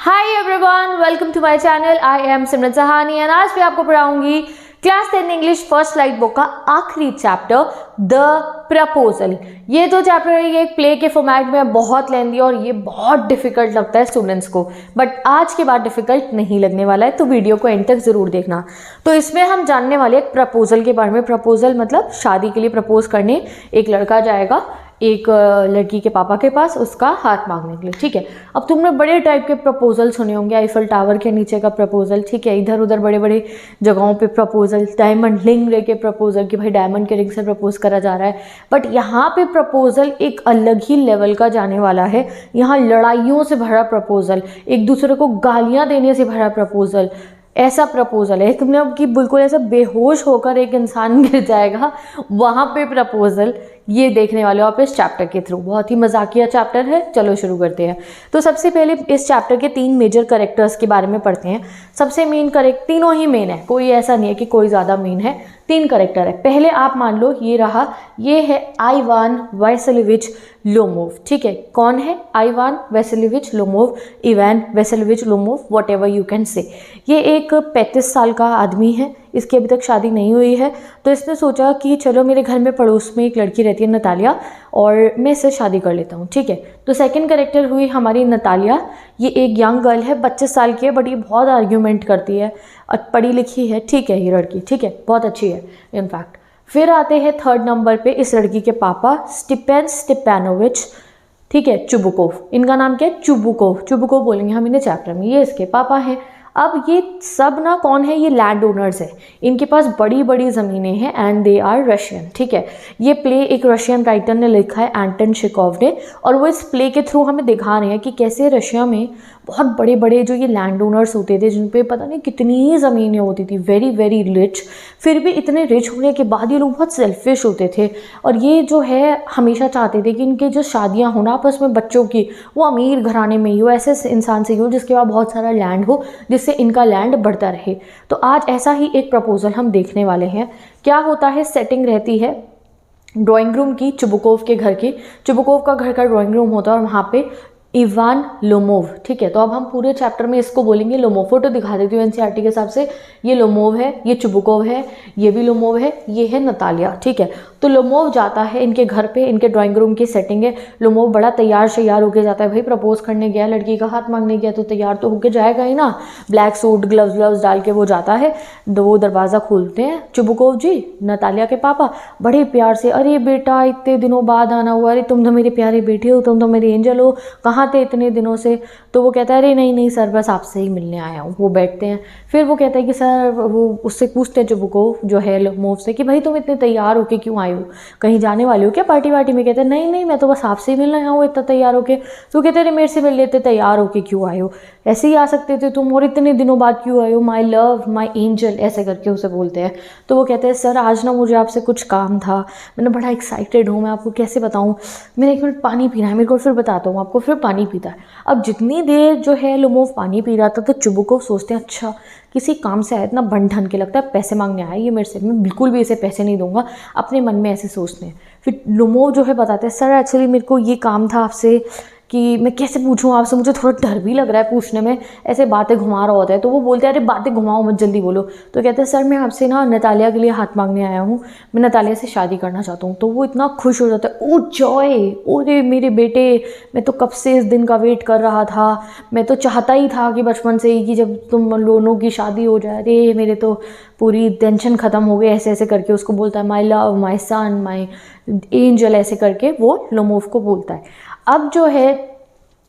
Hi everyone, welcome to my channel. I am Simran Sahani and आज मैं आपको पढ़ाऊंगी class 10 English first flight book का आखिरी चैप्टर द प्रपोजल। ये जो चैप्टर है ये एक प्ले के फॉर्मेट में बहुत लेंदी और ये बहुत डिफिकल्ट लगता है स्टूडेंट्स को, बट आज के बाद डिफिकल्ट नहीं लगने वाला है, तो वीडियो को एंड तक जरूर देखना। तो इसमें हम जानने वाले एक प्रपोजल के बारे में। प्रपोजल मतलब शादी के लिए प्रपोज करने एक लड़का जाएगा एक लड़की के पापा के पास उसका हाथ मांगने के लिए, ठीक है। अब तुमने बड़े टाइप के प्रपोजल सुने होंगे, आईफल टावर के नीचे का प्रपोजल, ठीक है, इधर उधर बड़े बड़े जगहों पे प्रपोजल, डायमंड रिंग लेके प्रपोजल कि भाई डायमंड के रिंग से प्रपोज करा जा रहा है। बट यहाँ पे प्रपोजल एक अलग ही लेवल का जाने वाला है। यहाँ लड़ाइयों से भरा प्रपोजल, एक दूसरे को गालियाँ देने से भरा प्रपोजल, ऐसा प्रपोजल है तुमने अब कि बिल्कुल ऐसा बेहोश होकर एक इंसान गिर जाएगा, वहाँ पे प्रपोजल ये देखने वाले हो आप इस चैप्टर के थ्रू। बहुत ही मजाकिया चैप्टर है। चलो शुरू करते हैं। तो सबसे पहले इस चैप्टर के 3 मेजर कैरेक्टर्स के बारे में पढ़ते हैं। सबसे मेन करेक्ट, तीनों ही मेन है, कोई ऐसा नहीं है कि कोई ज़्यादा मेन है। 3 कैरेक्टर है। पहले आप मान लो ये रहा, ये है आइवान वैसिलेविच लोमोव, ठीक है। कौन है? Ivan Vasilevich Lomov, Ivan Vasilevich Lomov, whatever you can say. ये एक 35 साल का आदमी है, इसकी अभी तक शादी नहीं हुई है। तो इसने सोचा कि चलो मेरे घर में पड़ोस में एक लड़की रहती है नतालिया, और मैं इससे शादी कर लेता हूँ, ठीक है। तो सेकंड कैरेक्टर हुई हमारी नतालिया। ये एक यंग गर्ल है, 25 साल की है, बट ये बहुत आर्ग्यूमेंट करती है और पढ़ी लिखी है, ठीक है, ये लड़की, ठीक है, बहुत अच्छी है इनफैक्ट। फिर आते हैं थर्ड नंबर पे इस लड़की के पापा स्टीफन स्टेपानोविच, ठीक है, चुबुकोव। इनका नाम क्या है? चुबुकोव, चुबुकोव बोलेंगे हम इन्हें चैप्टर में। ये इसके पापा हैं। अब ये सब ना कौन है? ये लैंड ओनर्स है, इनके पास बड़ी बड़ी ज़मीनें हैं एंड दे आर रशियन, ठीक है। ये प्ले एक रशियन राइटर ने लिखा है, एंटन शेकोव ने, और वो इस प्ले के थ्रू हमें दिखा रहे हैं कि कैसे रशिया में बहुत बड़े बड़े जो ये लैंड ओनर्स होते थे, जिन पे पता नहीं कितनी ही ज़मीनें होती थी, वेरी वेरी रिच, फिर भी इतने रिच होने के बाद ये लोग बहुत सेल्फिश होते थे। और ये जो है हमेशा चाहते थे कि इनके जो शादियाँ हो ना आपस में बच्चों की, वो अमीर घराने में ही हो, ऐसे इंसान से ही हो जिसके पास बहुत सारा लैंड हो, जिससे इनका लैंड बढ़ता रहे। तो आज ऐसा ही एक प्रपोजल हम देखने वाले हैं। क्या होता है? सेटिंग रहती है ड्राइंग रूम की, चुबुकोव के घर की। चुबुकोव का घर का ड्राइंग रूम होता है और वहाँ पे इवान लोमोव, ठीक है। तो अब हम पूरे चैप्टर में इसको बोलेंगे लोमोव। फोटो दिखा देती हूँ एनसीईआरटी के हिसाब से। ये लोमोव है, ये चुबुकोव है, ये भी लोमोव है, ये है नतालिया, ठीक है। तो लोमोव जाता है इनके घर पे, इनके ड्राइंग रूम की सेटिंग है। लोमोव बड़ा तैयार श्यार होके जाता है, भाई प्रपोज करने गया, लड़की का हाथ मांगने गया, तो तैयार तो होके जाएगा ही ना। ब्लैक सूट, ग्लव्स डाल के वो जाता है। वो दरवाज़ा खोलते हैं, चुबुकोव जी, नतालिया के पापा बड़े प्यार से, अरे बेटा इतने दिनों बाद आना हुआ, अरे तुम तो मेरी प्यारी बेटी हो, तुम तो मेरी एंजल हो, कहाँ थे इतने दिनों से। तो वो कहता है अरे नहीं नहीं सर, बस आपसे ही मिलने आया हूँ। वो बैठते हैं, फिर वो कहता है कि सर, वो उससे पूछते हैं चुबुकोव जो है लोमोव से कि भाई तुम इतने तैयार होके क्यों आए हो, कहीं जाने वाले हो क्या पार्टी वार्टी में? कहते हैं नहीं नहीं, मैं तो बस आपसे ही मिलने आया हूँ इतना तैयार होके। तो कहते हैं मेरे से मिल लेते, तैयार होके क्यों आए हो, ऐसे ही आ सकते थे तुम, और इतने दिनों बाद क्यों आए हो, माई लव माई एंजल, ऐसे करके उसे बोलते हैं। तो वो कहते हैं सर आज ना मुझे आपसे कुछ काम था, मैंने बड़ा एक्साइटेड हूँ, मैं आपको कैसे बताऊँ, मैंने 1 मिनट पानी पीना है मेरे को, फिर बताता हूँ आपको। फिर पानी पीता है। अब जितनी देर जो है लोमोव पानी पी रहा था, तो चुबुकोव सोचते हैं अच्छा किसी काम से आया, इतना बन ठन के लगता है पैसे मांगने आया ये मेरे से, मैं बिल्कुल भी इसे पैसे नहीं दूंगा, अपने मन में ऐसे सोचते हैं। फिर लोमोव जो है बताते हैं सर एक्चुअली मेरे को ये काम था आपसे कि मैं कैसे पूछूं आपसे, मुझे थोड़ा डर भी लग रहा है पूछने में, ऐसे बातें घुमा रहा होता है। तो वो बोलते हैं अरे बातें घुमाओ मत, जल्दी बोलो। तो कहते हैं सर मैं आपसे ना नतालिया के लिए हाथ मांगने आया हूँ, मैं नतालिया से शादी करना चाहता हूँ। तो वो इतना खुश हो जाता है, ओ जॉय, ओरे मेरे बेटे, मैं तो कब से इस दिन का वेट कर रहा था, मैं तो चाहता ही था कि बचपन से ही कि जब तुम दोनों की शादी हो जाए, अरे मेरे तो पूरी टेंशन ख़त्म हो गई, ऐसे ऐसे करके उसको बोलता है, my love my sun my angel, ऐसे करके वो लोमोव को बोलता है। अब जो है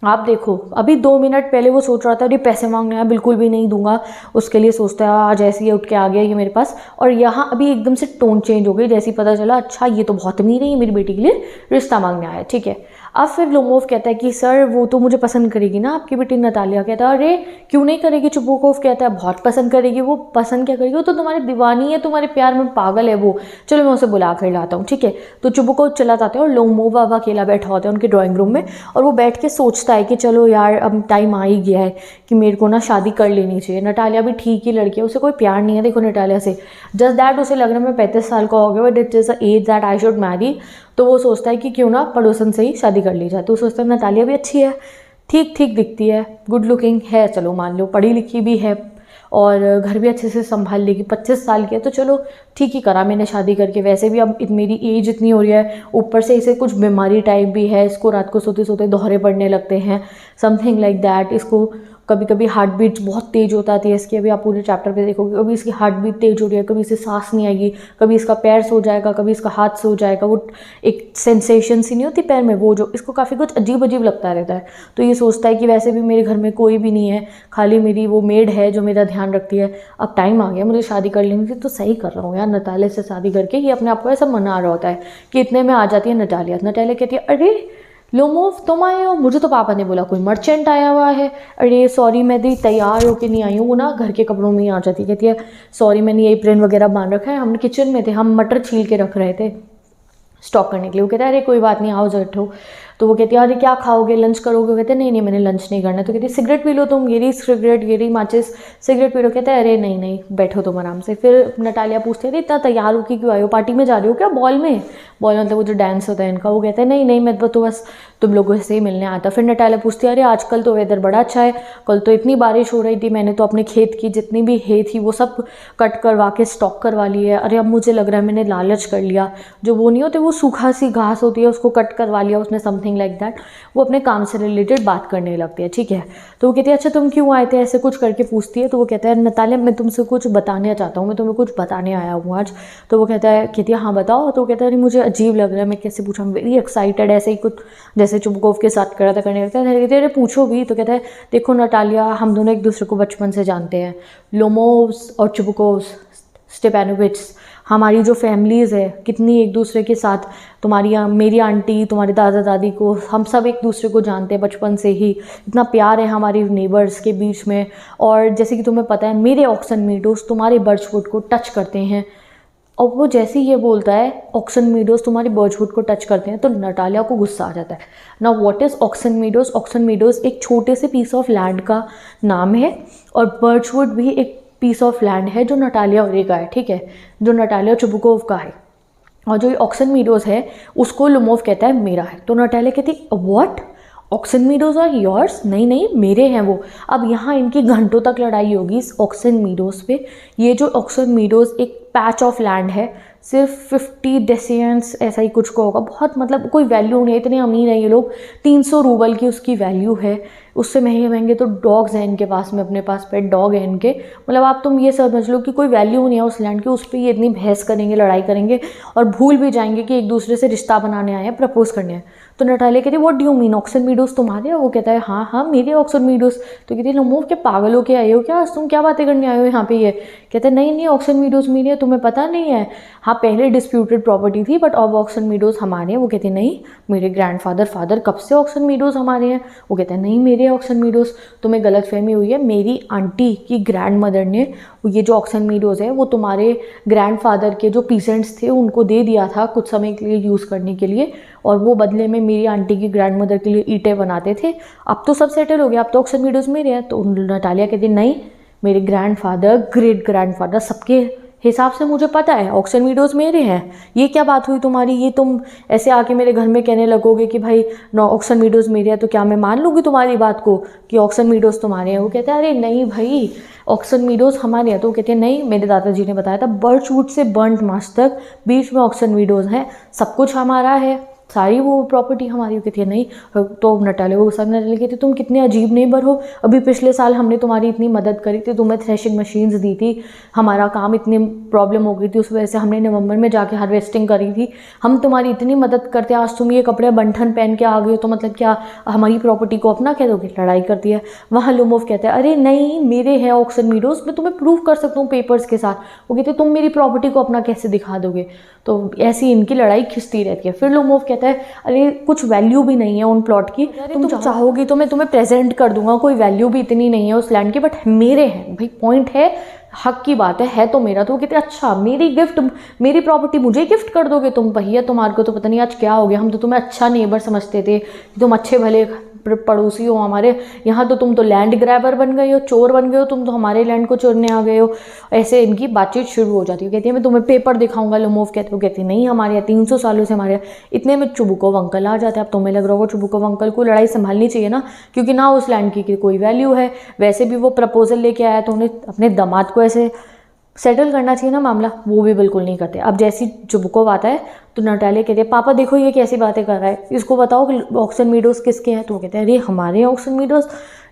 आप देखो, अभी 2 मिनट पहले वो सोच रहा था अरे पैसे मांगने आया, बिल्कुल भी नहीं दूंगा, उसके लिए सोचता है आज ऐसे ही उठ के आ गया ये मेरे पास, और यहाँ अभी एकदम से टोन चेंज हो गई, जैसे ही पता चला अच्छा ये तो बहुत अमीर है, ये मेरी बेटी के लिए रिश्ता मांगने आया, ठीक है। अब फिर लोमोव कहता है कि सर वो तो मुझे पसंद करेगी ना आपकी बेटी नतालिया। कहता है अरे क्यों नहीं करेगी? चुबुकोव कहता है बहुत पसंद करेगी। वो पसंद क्या करेगी? वो तो तुम्हारी दीवानी है, तुम्हारे प्यार में पागल है वो, चलो मैं उसे बुला कर लाता हूँ, ठीक है। तो चुबुकोव चला जाता है और लोमोव बाबा अकेला बैठा होता है उनके ड्राइंग रूम में, और वो बैठ के सोचता है कि चलो यार अब टाइम आ ही गया है कि मेरे को ना शादी कर लेनी चाहिए। नतालिया भी ठीक ही लड़की है, उसे कोई प्यार नहीं है देखो नतालिया से, जस्ट दैट उसे लग रहा है मैं 35 साल का हो गया, but it is a age that I should marry. तो वो सोचता है कि क्यों ना पड़ोसन से ही शादी कर ली जाए। तो सोचता है नतालिया भी अच्छी है, ठीक ठीक दिखती है, गुड लुकिंग है, चलो मान लो पढ़ी लिखी भी है और घर भी अच्छे से संभाल लेगी, 25 साल की है तो चलो ठीक ही करा मैंने शादी करके। वैसे भी अब मेरी एज इतनी हो रही है, ऊपर से इसे कुछ बीमारी टाइप भी है, इसको रात को सोते सोते दौरे पड़ने लगते हैं, समथिंग लाइक दैट। इसको कभी कभी हार्ट बीट बहुत तेज़ होता थी इसकी, अभी आप पूरे चैप्टर पे देखोगे, कभी इसकी हार्ट बीट तेज़ हो रही है, कभी इसे सांस नहीं आएगी, कभी इसका पैर सो जाएगा, कभी इसका हाथ सो जाएगा, वो एक सेंसेशन सी नहीं होती पैर में, वो जो इसको काफ़ी कुछ अजीब अजीब लगता रहता है। तो ये सोचता है कि वैसे भी मेरे घर में कोई भी नहीं है, खाली मेरी वो मेड है जो मेरा ध्यान रखती है, अब टाइम आ गया मुझे शादी कर लेने की। तो सही कर रहा हूँ यार नटालिया से शादी करके। ये अपने आप को ऐसा मना रहा होता है कि इतने में आ जाती है नटालिया। नटालिया कहती है अरे लोमोव तुम आए हो, मुझे तो पापा ने बोला कोई मर्चेंट आया हुआ है। अरे सॉरी मैं दी तैयार होके नहीं आई हूँ, वो ना घर के कपड़ों में ही आ जाती। कहती है सॉरी मैंने ये एप्रन वगैरह बांध रखा है, हम किचन में थे, हम मटर छील के रख रहे थे स्टॉक करने के लिए। वो कहता है अरे कोई बात नहीं आओ बैठो। तो वो कहती है अरे क्या खाओगे, लंच करोगे? कहते हैं नहीं मैंने लंच नहीं करना। तो कहती है सिगरेट पी लो तुम, ये रही सिगरेट, ये रही माचिस, सिगरेट पी लो। कहता है अरे नहीं बैठो तुम आराम से। फिर नटालिया पूछती है इतना तैयार हो कि क्यों आए हो, पार्टी में जा रहे हो क्या? बॉल में मतलब वो जो डांस होता है इनका। वो कहता है नहीं मैं तो बस तुम लोगों से ही मिलने आता। फिर नटालिया पूछती है अरे आजकल तो वेदर बड़ा अच्छा है, कल तो इतनी बारिश हो रही थी, मैंने तो अपने खेत की जितनी भी है थी वो सब कट करवा के स्टॉक करवा ली है। अरे अब मुझे लग रहा है मैंने लालच कर लिया, जो वो नहीं होते वो सूखा सी घास होती है उसको कट करवा लिया उसने, समथिंग लाइक दैट। वो अपने काम से रिलेटेड बात करने लगती है, ठीक है। तो वो कहती है अच्छा तुम क्यों आए थे, ऐसे कुछ करके पूछती है। तो वो कहता है नटालिया मैं तुमसे कुछ बताना चाहता हूँ, मैं तुम्हें कुछ बताने आया हूँ आज। तो वो कहती है हाँ बताओ। तो वो कहता है अरे मुझे अजीब लग रहा है, मैं कैसे पूछूँ, वेरी एक्साइटेड, ऐसे ही कुछ जैसे चुबकोव के साथ करा था करने लगता है। कहते अरे पूछो भी। तो कहता है देखो नटालिया हम दोनों एक दूसरे को बचपन से जानते हैं, लोमोव्स और चुबकोव्स स्टेपानोविच, हमारी जो फैमिलीज़ है कितनी एक दूसरे के साथ, तुम्हारी मेरी आंटी तुम्हारे दादा दादी को, हम सब एक दूसरे को जानते हैं बचपन से ही, इतना प्यार है हमारी नेबर्स के बीच में। और जैसे कि तुम्हें पता है मेरे ऑक्सन मीडोज तुम्हारे बर्चवुड को टच करते हैं। और वो जैसे ही ये बोलता है ऑक्सन मीडोज तुम्हारी बर्चवुड को टच करते हैं तो नटालिया को गुस्सा आ जाता है। ना what is Oxen Meadows? Oxen Meadows एक छोटे से पीस ऑफ लैंड का नाम है और बर्चवुड भी एक पीस ऑफ लैंड है जो नटालिया ओरे का है, ठीक है, जो नटालिया चुबकोव का है। और जो ऑक्सन मीडोज है उसको लोमोव कहता है मेरा है। तो नटालिया कहती what, Oxen Meadows are yours? नहीं मेरे हैं वो। अब यहाँ इनकी घंटों तक लड़ाई होगी इस ऑक्सन मीडोज पे। ये जो ऑक्सन मीडोज एक पैच ऑफ लैंड है, सिर्फ 50 डेसियंस ऐसा ही कुछ को होगा, बहुत मतलब कोई वैल्यू नहीं है, इतने अमीर हैं ये लोग, 300 रूबल की उसकी वैल्यू है। उससे महंगे तो डॉग्स हैं इनके पास में, अपने पास पेट डॉग है इनके, मतलब आप तुम ये समझ लो कि कोई वैल्यू नहीं है उस लैंड की। उस पर ये इतनी बहस करेंगे, लड़ाई करेंगे और भूल भी जाएंगे कि एक दूसरे से रिश्ता बनाने आए हैं, प्रपोज करने आए। तो नटालिया कहती है what do you mean, Oxen Meadows तुम्हारे? वो कहता है हाँ मेरे ऑक्सन मीडोज। तो कहती है लोमोव के पागल हो के आए हो क्या, तुम क्या बातें करने आए हो यहाँ पे? ये कहते हैं नहीं ऑक्सन मीडोज मेरे, तुम्हें पता नहीं है? हाँ पहले डिस्प्यूटेड प्रॉपर्टी थी बट अब ऑक्सन मीडोज हमारे हैं। वो कहते हैं नहीं मेरे ग्रैंडफादर कब से ऑक्सन मीडोज हमारे हैं? वो कहते हैं नहीं मेरे ऑक्सन मीडोज। तुम्हें गलतफहमी हुई है, मेरी आंटी की ग्रैंड मदर ने ये जो ऑक्सन मीडोज है वो तुम्हारे ग्रैंडफादर के जो पीसेंट्स थे उनको दे दिया था कुछ समय के लिए यूज़ करने के लिए, और वो बदले में मेरी आंटी की ग्रैंड मदर के लिए ईंटें बनाते थे। अब तो सब सेटल हो गया, अब तो ऑक्सन मीडोज मेरे हैं। तो नटालिया कहती नहीं मेरे ग्रैंडफादर ग्रेट ग्रैंडफादर सबके हिसाब से मुझे पता है ऑक्सन मीडोज मेरे हैं। ये क्या बात हुई तुम्हारी, ये तुम ऐसे आके मेरे घर में कहने लगोगे कि भाई ऑक्सन मीडोज मेरे हैं, तो क्या मैं मान लूँगी तुम्हारी बात को कि ऑक्सन मीडोज तुम्हारे हैं? वो कहते हैं अरे नहीं भाई ऑक्सन मीडोज हमारे हैं। तो वो कहते हैं नहीं मेरे दादाजी ने बताया था बर्चवुड से बर्न्ट मार्श तक बीच में ऑक्सन मीडोज हैं, सब कुछ हमारा है, सारी वो प्रॉपर्टी हमारी। कहती है नहीं। तो नटालिया वो सब नटालिया कहती तुम कितने अजीब नेबर हो, अभी पिछले साल हमने तुम्हारी इतनी मदद करी थी, तुम्हें थ्रेशिंग मशीन्स दी थी, हमारा काम इतनी प्रॉब्लम हो गई थी उस वजह से हमने नवंबर में जाके हार्वेस्टिंग करी थी, हम तुम्हारी इतनी मदद करते, आज तुम ये कपड़े बंठन पहन के आ गए हो तो मतलब क्या हमारी प्रॉपर्टी को अपना कह दोगे? लड़ाई करती है। वहाँ लोमोव कहता है अरे नहीं मेरे हैं ऑक्सन मीडोज, मैं तुम्हें प्रूव कर सकता हूँ पेपर्स के साथ। वो कहते तुम मेरी प्रॉपर्टी को अपना कैसे दिखा दोगे? तो ऐसी इनकी लड़ाई खिंचती रहती है। फिर लोमोव कहता है अरे कुछ वैल्यू भी नहीं है उन प्लॉट की, तुम चाहोगी तो मैं तुम्हें प्रेजेंट कर दूंगा, कोई वैल्यू भी इतनी नहीं है उस लैंड की, बट मेरे हैं भाई, पॉइंट है, हक की बात है तो मेरा। तो वो कहते अच्छा मेरी गिफ्ट, मेरी प्रॉपर्टी मुझे गिफ्ट कर दोगे तुम? भैया तुम्हारे को तो पता नहीं आज क्या हो गया, हम तो तुम्हें अच्छा नेबर समझते थे, तुम अच्छे भले पड़ोसी हो हमारे, यहाँ तो तुम तो लैंड ग्रैबर बन गए हो, चोर बन गए हो, तुम तो हमारे लैंड को चोरने आ गए हो। ऐसे इनकी बातचीत शुरू हो जाती है। कहती है मैं तुम्हें पेपर दिखाऊंगा। लोमोव कहते हो, कहती नहीं हमारे यहाँ 300 सालों से हमारे यहाँ। इतने में चुबुकोव अंकल आ जाते हैं। अब तुम्हें लग रहा होगा चुबुकोव अंकल को लड़ाई संभालनी चाहिए ना, क्योंकि ना उस लैंड की कोई वैल्यू है, वैसे भी वो प्रपोजल लेके आया तो उन्हें अपने दामाद को ऐसे सेटल करना चाहिए ना मामला, वो भी बिल्कुल नहीं करते। अब जैसी चुबुकोव आता है तो नटालिया कहती है पापा देखो ये कैसी बातें कर रहा है, इसको बताओ कि ऑक्सन मीडोज किसके हैं। तो वो कहते हैं अरे हमारे ऑक्सन मीडोज।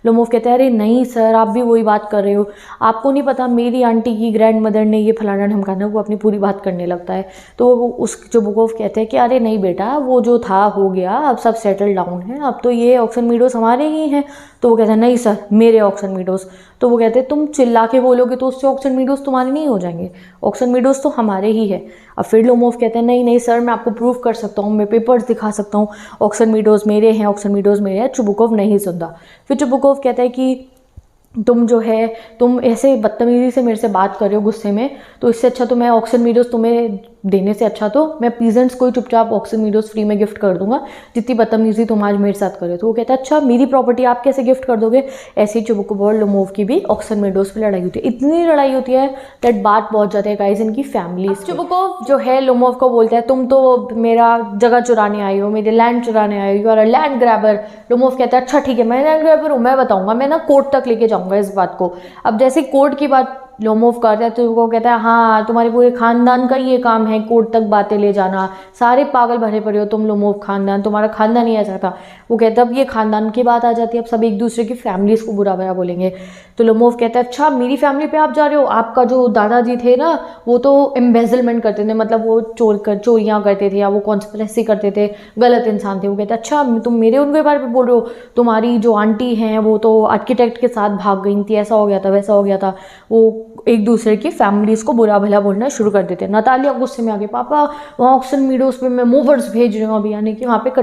लोमोव कहते हैं अरे नहीं सर, आप भी वही बात कर रहे हो, आपको नहीं पता मेरी आंटी की ग्रैंड मदर ने ये फलाना ढमकाना, वो अपनी पूरी बात करने लगता है। तो उस चुबुकोव कहते हैं कि अरे नहीं बेटा, वो जो था हो गया, अब सब सेटल डाउन है, अब तो ये ऑक्सन मीडोज हमारे ही हैं। तो वो कहते हैं नहीं सर, मेरे ऑक्सन मीडोज। तो वो कहते हैं तुम चिल्ला के बोलोगे तो उससे ऑक्सन मीडोज तुम्हारे नहीं हो जाएंगे, ऑक्सन मीडोज तो हमारे ही है। अब फिर लोमोव कहते हैं नहीं नहीं सर, मैं आपको प्रूव कर सकता हूँ, मैं पेपर्स दिखा सकता हूँ, ऑक्सन मीडोज मेरे हैं, ऑक्सन मीडोज मेरे हैं। चुबुकोव नहीं सुनता। फिर चुबुकोव कहता है कि तुम जो है, तुम ऐसे बदतमीजी से मेरे से बात कर रहे हो गुस्से में, तो इससे अच्छा तो मैं ऑक्सन मीडोज तुम्हें देने से अच्छा तो मैं पीजेंट्स को ही चुपचाप ऑक्सन मीडोज फ्री में गिफ्ट कर दूंगा, जितनी बदतमीजी तुम आज मेरे साथ कर रहे हो। तो वो कहता है अच्छा मेरी प्रॉपर्टी आप कैसे गिफ्ट कर दोगे। ऐसे ही चुबुकोव और लोमोव की भी ऑक्सन मीडोज पर लड़ाई होती है। इतनी लड़ाई होती है दैट बात पहुंच जाती है गाइस इनकी फैमिली। चुबुकोव जो है लोमोव को बोलता है तुम तो मेरा जगह चुराने आई हो, मेरे लैंड चुराने आई हो, you are a land grabber. Lomov कहता है अच्छा ठीक है मैं लैंड ग्रैबर हूँ, मैं बताऊंगा, मैं ना कोर्ट तक लेके जाऊंगा इस बात को। अब जैसे कोर्ट की बात लोमोव करता है तो वो कहता है हाँ तुम्हारे पूरे खानदान का ये काम है कोर्ट तक बातें ले जाना, सारे पागल भरे पड़े हो तुम लोमोव खानदान, तुम्हारा खानदान ही ऐसा था। वो कहता है अब ये खानदान की बात आ जाती है, अब सब एक दूसरे की फैमिलीज को बुरा भरा बोलेंगे। तो लोमोव कहता है अच्छा मेरी फैमिली पे आप जा रहे हो, आपका जो दादाजी थे ना वो तो एम्बेजलमेंट करते थे, मतलब वो चोरियाँ करते थे या वो कॉन्स्पिरेसी करते थे, गलत इंसान थे। वो कहता है अच्छा तुम मेरे उनके बारे में बोल रहे हो, तुम्हारी जो आंटी हैं वो तो आर्किटेक्ट के साथ भाग गई थी, ऐसा हो गया था वैसा हो गया था। वो एक दूसरे की फैमिलीज को बुरा भला बोलना शुरू कर देते हैं। नतालिया गुस्से में आगे पापा वहाँ ऑक्सन मीडोज पे मैं मूवर्स भेज रही हूँ अभी, यानी कि वहाँ पे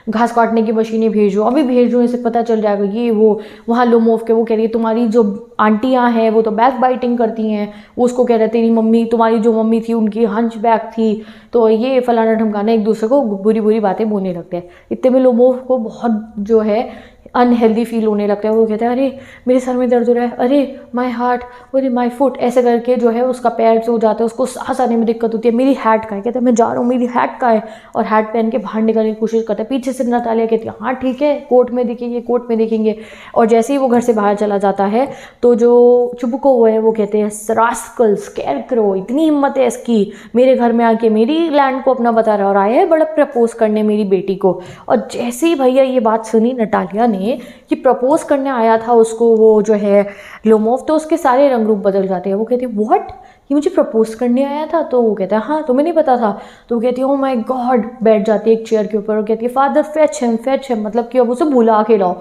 घास काटने की मशीनें भेज रही हूँ, अभी भेज रही हूँ, इसे पता चल जाएगा ये वो। वहाँ लोमोव के वो कह रही है तुम्हारी जो आंटियाँ हैं वो तो बैक बाइटिंग करती हैं, वो उसको कह रहे तेरी मम्मी, तुम्हारी जो मम्मी थी उनकी हंच बैक थी, तो ये फलाना ढमकाना, एक दूसरे को बुरी बुरी बातें बोलने लगते हैं। इतने में लोमोव को बहुत जो है अनहेल्दी फील होने लगता है। वो कहता है अरे मेरे सर में दर्द हो रहा है, अरे माय हार्ट, अरे माय फुट, ऐसे करके जो है उसका पैर से हो जाता है, उसको सांस आने में दिक्कत होती है। मेरी हैट का है, कहता है मैं जा रहा हूँ, मेरी हैट का है, और हैट पहन के बाहर निकलने की कोशिश करता है। पीछे से नतालिया कहती है हाँ ठीक है कोर्ट में देखेंगे, कोर्ट में देखेंगे। और जैसे ही वो घर से बाहर चला जाता है तो जो चुबुकोव है वो कहते हैं रास्कल, स्कैरक्रो, इतनी हिम्मत है इसकी मेरे घर में आके मेरी लैंड को अपना बता रहा और आया है बड़ा प्रपोज करने मेरी बेटी को। और जैसे ही भैया ये बात सुनी नटालिया ने कि प्रपोज करने आया था उसको वो जो है लोमोव, तो उसके सारे रंग रूप बदल जाते हैं। वो कहती है व्हाट, ये मुझे प्रपोज करने आया था। तो वो कहता है हाँ तुम्हें नहीं पता था। तो वो कहती है ओ माय गॉड, बैठ जाती है एक चेयर के ऊपर और कहती है फादर फेच हिम, मतलब कि अब उसे बुला के लाओ।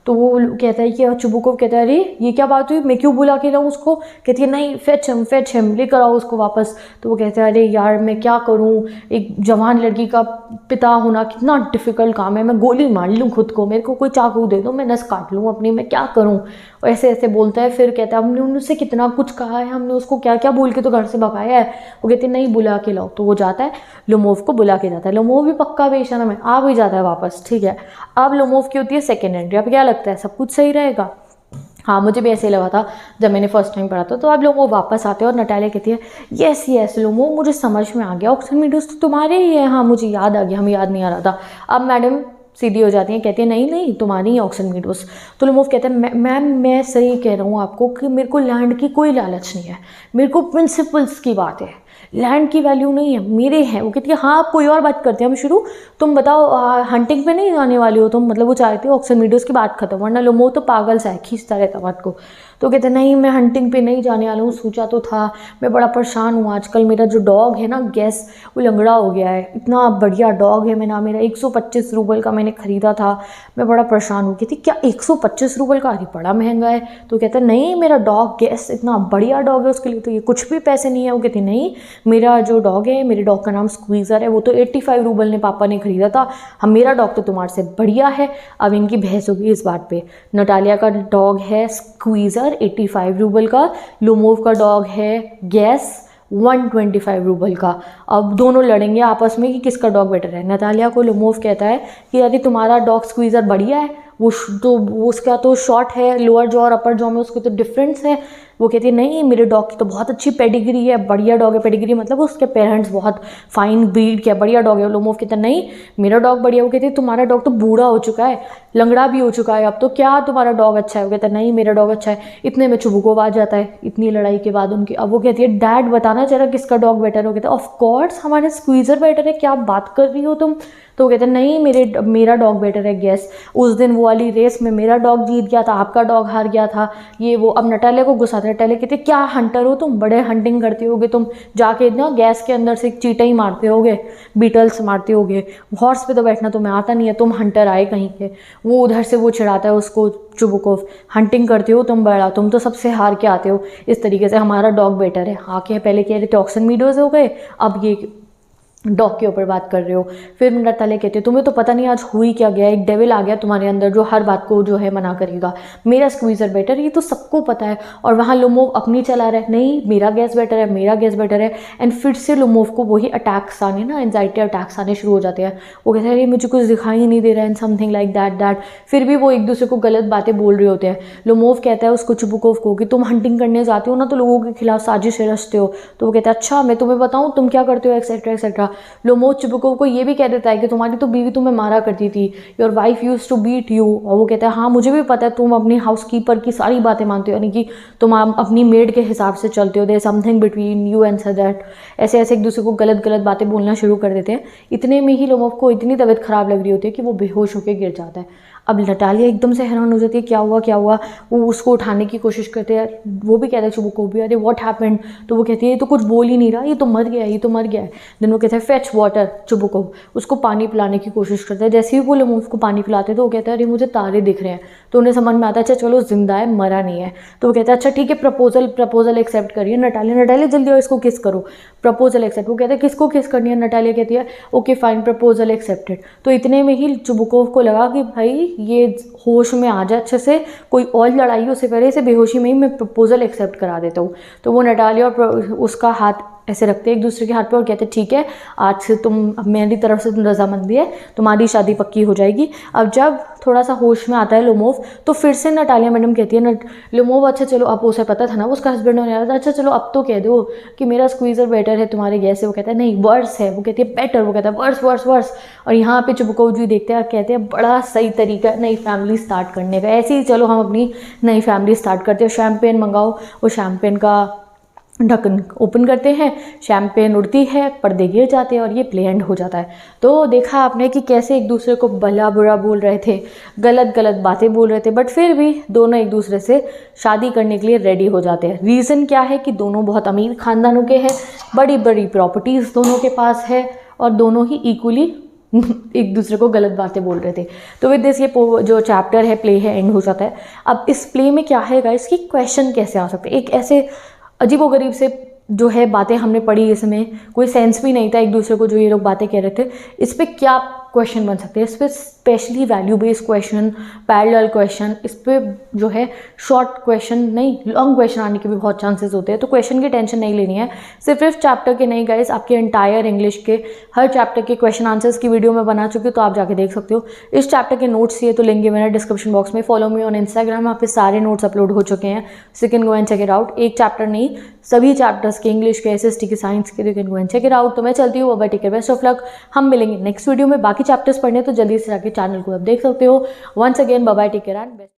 तो वो कहता है कि चुबुकोव कहता है अरे ये क्या बात हुई, मैं क्यों बुला के लाऊं उसको। कहती है नहीं फेच हिम, लेकर आओ उसको वापस। तो वो कहता है अरे यार मैं क्या करूं, एक जवान लड़की का पिता होना कितना डिफ़िकल्ट काम है, मैं गोली मार लूँ खुद को, मेरे को कोई चाकू दे दो मैं नस काट लूँ अपनी, मैं क्या करूँ। ऐसे ऐसे बोलता है। फिर कहता है हमने उनसे कितना कुछ कहा है, हमने उसको क्या क्या बोल के तो घर से भगाया है। वो कहते हैं नहीं बुला के लाओ। तो वो जाता है लोमोव को बुला के जाता है। लोमोव भी पक्का बेशरम है, आ भी जाता है वापस। ठीक है, अब लोमोव की होती है सेकेंड एंट्री। अब क्या लगता है सब कुछ सही रहेगा। हाँ मुझे भी ऐसे ही लगा था जब मैंने फर्स्ट टाइम पढ़ा था। तो अब लोमोव वापस आते हैं और नटालिया कहती है यस लोमोव मुझे समझ में आ गया, ऑक्सन मीडोज तो तुम्हारे ही है। हाँ मुझे याद आ गया, हमें याद नहीं आ रहा था। अब मैडम सीधी हो जाती हैं, कहती है नहीं नहीं तुम्हारी ही ऑक्सन मीडोज। तो लोमोव कहते हैं मैम मैं सही कह रहा हूँ आपको कि मेरे को लैंड की कोई लालच नहीं है, मेरे को प्रिंसिपल्स की बात है, लैंड की वैल्यू नहीं है, मेरे हैं। वो कहती है हाँ आप कोई और बात करते हैं हम शुरू, तुम बताओ हंटिंग पे नहीं जाने वाली हो तुम, मतलब वो चाहती हो ऑक्सन मीडोज की बात खत्म, वरना लोमोव तो पागल सा है, खींचता रहता बात को। तो कहते नहीं मैं हंटिंग पे नहीं जाने वाला हूँ, सोचा तो था, मैं बड़ा परेशान हूँ आजकल, मेरा जो डॉग है ना गैस वो लंगड़ा हो गया है, इतना बढ़िया डॉग है मेरा 125 रूबल का मैंने ख़रीदा था, मैं बड़ा परेशान हूँ। कहती क्या 125 रूबल का, अरे बड़ा महंगा है। तो कहता नहीं मेरा डॉग गैस इतना बढ़िया डॉग है, उसके लिए तो ये कुछ भी पैसे नहीं है। वो कहती नहीं मेरा जो डॉग है, मेरे डॉग का नाम स्क्वीज़र है, वो तो 85 रूबल ने पापा ने ख़रीदा था, हम मेरा डॉग तो तुम्हारे से बढ़िया है। अब इनकी बहस होगी इस बात पे। नटालिया का डॉग है स्क्वीज़र 85 रूबल का, लोमोव का डॉग है गैस 125 रूबल का। अब दोनों लड़ेंगे आपस में कि किसका डॉग बेटर है। नतालिया को लोमोव कहता है कि यदि तुम्हारा डॉग स्क्वीज़र बढ़िया है, तो उसका तो शॉर्ट है लोअर जॉ और अपर जॉ में, उसके तो डिफरेंस है। वो कहती है नहीं मेरे डॉग की तो बहुत अच्छी पेडिग्री है, बढ़िया डॉग है। पेडिग्री मतलब उसके पेरेंट्स बहुत फाइन ब्रीड के, बढ़िया डॉग है। लोमोव कहता है नहीं मेरा डॉग बढ़िया। वो कहती है तुम्हारा डॉग तो बूढ़ा हो चुका है, लंगड़ा भी हो चुका है, अब तो क्या तुम्हारा डॉग अच्छा है। वो कहता है नहीं मेरा डॉग अच्छा है। इतने में चुबुकोव आ जाता है, इतनी लड़ाई के बाद उनकी। अब वो कहती है डैड बताना जरा किसका डॉग बेटर है। वो कहता है ऑफ कोर्स हमारे स्क्वीज़र बेटर है, क्या बात कर रही हो तुम। तो वो कहते हैं नहीं मेरा डॉग बेटर है। गेस उस दिन वो वाली रेस में मेरा डॉग जीत गया था, आपका डॉग हार गया था, ये वो। अब नटालिया को गुस्सा था। नटालिया कहते क्या हंटर हो तुम, बड़े हंटिंग करते होगे तुम, जाके ना गैस के अंदर से चीटा ही मारते होगे, बीटल्स मारते होगे, हॉर्स पे तो बैठना तुम्हें आता नहीं है, तुम हंटर आए कहीं के। वो उधर से वो चिढ़ाता है उसको चुबुकोव, हंटिंग करते हो तुम बड़ा, तुम तो सबसे हार के आते हो इस तरीके से, हमारा डॉग बेटर है। आके पहले कह रहे थे ऑक्सन मीडोज हो गए, अब ये डॉग के ऊपर बात कर रहे हो। फिर नटालिया कहते हैं तुम्हें तो पता नहीं आज हुई क्या गया, एक डेविल आ गया तुम्हारे अंदर जो हर बात को जो है मना करेगा, मेरा स्क्वीज़र बेटर, ये तो सबको पता है। और वहाँ लोमोव अपनी चला रहा है, नहीं मेरा गैस बेटर है, मेरा गैस बेटर है। एंड फिर से लोमोव को वही अटैक्स आने ना, एंजाइटी अटैक्स आने शुरू हो जाते हैं। वो कहते हैं अरे मुझे कुछ दिखाई नहीं दे रहा है एंड समथिंग लाइक दैट। फिर भी वो एक दूसरे को गलत बातें बोल रहे होते हैं। लोमोव कहता है उसको चुबुकोव को कि तुम हंटिंग करने जाते हो ना तो लोगों के खिलाफ साजिशें रचते हो। तो वो कहता है अच्छा मैं तुम्हें बताऊँ तुम क्या करते हो एक्सेट्रा एक्सेट्रा। लोमोव चुबुकोव को ये भी कह देता है कि तुम्हारी तो बीवी तुम्हें मारा करती थी, your wife use to beat you. और वो कहता है हाँ मुझे भी पता है, तुम अपनी हाउस कीपर की सारी बातें मानते हो, यानी कि तुम अपनी मेड के हिसाब से चलते हो, there something between you and so that. ऐसे ऐसे एक दूसरे को गलत गलत बातें बोलना शुरू कर देते हैं। इतने में ही लोमोव को इतनी तबीयत खराब लग रही होती है कि वो बेहोश होकर गिर जाता है। अब नटालिया एकदम से हैरान हो जाती है क्या हुआ क्या हुआ। वो उसको उठाने की कोशिश करते हैं, वो भी कहता है चुबुकोव भी अरे व्हाट हैपेंड। तो वो कहती है ये तो कुछ बोल ही नहीं रहा, ये तो मर गया, ये तो मर गया है। देन वो कहता है फेच वाटर। चुबुकोव उसको पानी पिलाने की कोशिश करता है। जैसे ही वो लोमोव को पानी पिलाते तो वो कहता है अरे मुझे तारे दिख रहे हैं। तो उन्हें समझ में आता है अच्छा चलो जिंदा है, मरा नहीं है। तो वो कहता है अच्छा ठीक है प्रपोजल एक्सेप्ट करिए। नटालिया जल्दी और इसको किस करो, प्रपोजल एक्सेप्ट। वो कहता है किसको किस करनी है। नटालिया कहती है ओके फाइन प्रपोजल एक्सेप्टेड। तो इतने में ही चुबुकोव को लगा कि भाई ये होश में आ जाए अच्छे से, कोई और लड़ाई हो उससे पहले इसे बेहोशी में ही मैं प्रपोजल एक्सेप्ट करा देता हूँ। तो वो नटालिया और उसका हाथ ऐसे रखते हैं एक दूसरे के हाथ पर और कहते हैं ठीक है आज से तुम मेरी तरफ से तुम रजामंदी है, तुम्हारी शादी पक्की हो जाएगी। अब जब थोड़ा सा होश में आता है लोमोव तो फिर से नटालिया मैडम कहती है लोमोव अच्छा चलो, अब उसे पता था ना उसका हस्बैंड होने वाला था, अच्छा चलो अब तो कह दो कि मेरा स्क्वीज़र बेटर है तुम्हारे गैस से। वो कहता है नहीं वर्स है। वो कहती है बेटर। वो कहता है वर्स वर्स वर्स। और यहाँ पे चुबुकोव जी देखते हैं और कहते हैं बड़ा सही तरीका नई फैमिली स्टार्ट करने का, ऐसे ही चलो हम अपनी नई फैमिली स्टार्ट करते हैं। शैम्पेन मंगाओ। वो शैम्पेन का ढक्कन ओपन करते हैं, शैम्पेन उड़ती है, पर्दे गिर जाते हैं और ये प्ले एंड हो जाता है। तो देखा आपने कि कैसे एक दूसरे को भला बुरा बोल रहे थे, गलत गलत बातें बोल रहे थे, बट फिर भी दोनों एक दूसरे से शादी करने के लिए रेडी हो जाते हैं। रीज़न क्या है कि दोनों बहुत अमीर खानदानों के हैं, बड़ी बड़ी प्रॉपर्टीज़ दोनों के पास है और दोनों ही इक्वली एक दूसरे को गलत बातें बोल रहे थे। तो विद दिस ये जो चैप्टर है प्ले है एंड हो जाता है। अब इस प्ले में क्या है गाइस कि क्वेश्चन कैसे आ सकते हैं। एक ऐसे अजीबोगरीब से जो है बातें हमने पढ़ी, इसमें कोई सेंस भी नहीं था एक दूसरे को जो ये लोग बातें कह रहे थे। इस पर क्या क्वेश्चन बन सकते हैं, इस पर specially value based question, parallel question, इस पर जो है शॉर्ट क्वेश्चन नहीं लॉन्ग क्वेश्चन आने के भी बहुत चांसेस होते हैं। तो क्वेश्चन की टेंशन नहीं लेनी है। सिर्फ इस चैप्टर के नहीं गाइस, आपके एंटायर इंग्लिश के हर चैप्टर के क्वेश्चन आंसर्स की वीडियो मैं बना चुकी हूँ, तो आप जाके देख सकते हो। इस चैप्टर के नोट्स चाहिए तो लिंक मेरा डिस्क्रिप्शन बॉक्स में। फॉलो मी ऑन इंस्टाग्राम, वहाँ पे सारे नोट्स अपलोड हो चुके हैं, so you can go and check it out. एक चैप्टर नहीं सभी चैप्टर्स के, इंग्लिश के, SST के, साइंस के, you can go and check it out. तो मैं चलती हूँ, bye take care, best of luck. हम मिलेंगे नेक्स्ट वीडियो में। बाकी चैप्टर्स पढ़ने तो जल्दी से जाके चैनल को आप देख सकते हो। Once again bye take care and best.